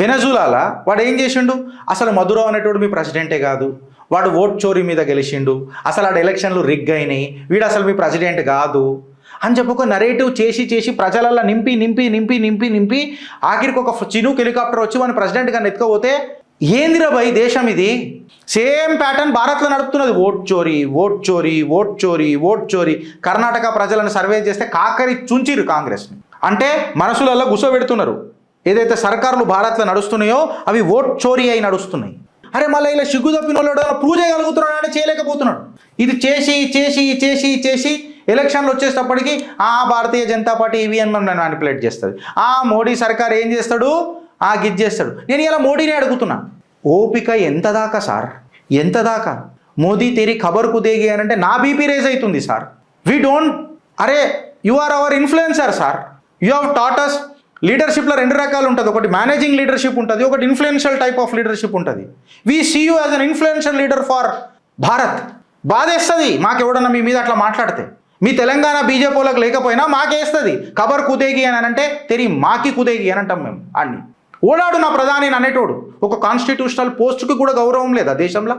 వెనజులాలా వాడు ఏం చేసిండు? అసలు మధురో అనేటోడు మీ ప్రెసిడెంటే కాదు, వాడు ఓట్ చోరీ మీద గెలిచిండు, అసలు ఆడ ఎలక్షన్లు రిగ్ అయినాయి, వీడు అసలు మీ ప్రెసిడెంట్ కాదు అని చెప్పి ఒక నరేటివ్ చేసి ప్రజలల్లో నింపి ఆఖరికి ఒక చినుక్ హెలికాప్టర్ వచ్చి మన ప్రెసిడెంట్ గారిని ఎత్తుకపోతే ఏందిరా భయ్ దేశం ఇది? సేమ్ ప్యాటర్న్ భారత్లో నడుపుతున్నది. ఓట్ చోరీ. కర్ణాటక ప్రజలను సర్వే చేస్తే కాకరి చుంచిరు కాంగ్రెస్ని. అంటే మనసులలో గుసపెడుతున్నారు. ఏదైతే సర్కారులు భారత్లో నడుస్తున్నాయో అవి ఓట్ చోరీ అయి నడుస్తున్నాయి. అరే మళ్ళీ ఇలా సిగ్గు తప్పిన వాళ్ళు ప్రూవ్ చేయగలుగుతున్నాడు అంటే చేయలేకపోతున్నాడు. ఇది చేసి ఎలక్షన్లు వచ్చేటప్పటికి Bharatiya Janata party EVM manipulate చేస్తుంది, మోడీ సర్కార్ ఏం చేస్తాడు, గిజ్ చేస్తాడు. నేను ఇలా మోడీని అడుగుతున్నా, ఓపిక ఎంత దాకా సార్, ఎంత దాకా? మోదీ తెరి ఖబర్ కుదేగి అని అంటే నా బీపీ రేజ్ అవుతుంది సార్. వీ డోంట్, అరే you are our influencer sir, you have taught us. లీడర్షిప్లో రెండు రకాలు ఉంటుంది, ఒకటి మేనేజింగ్ లీడర్షిప్ ఉంటుంది, ఒకటి ఇన్ఫ్లుయెన్షియల్ టైప్ ఆఫ్ లీడర్షిప్ ఉంటుంది. We see you as an influential leader for Bharat. బాధేస్తుంది మాకెవడన్నా మీ మీద అట్లా మాట్లాడితే. మీ తెలంగాణ బీజేపీ వాళ్ళకి లేకపోయినా మాకేస్తుంది. ఖబర్ కుదేగి అని అంటే తెరి మాకి కుదేగి అని అంటాం మేము. అన్ని ఓడాడు నా ప్రధాని అనేటోడు ఒక కాన్స్టిట్యూషనల్ పోస్ట్కి కూడా గౌరవం లేదా దేశంలో?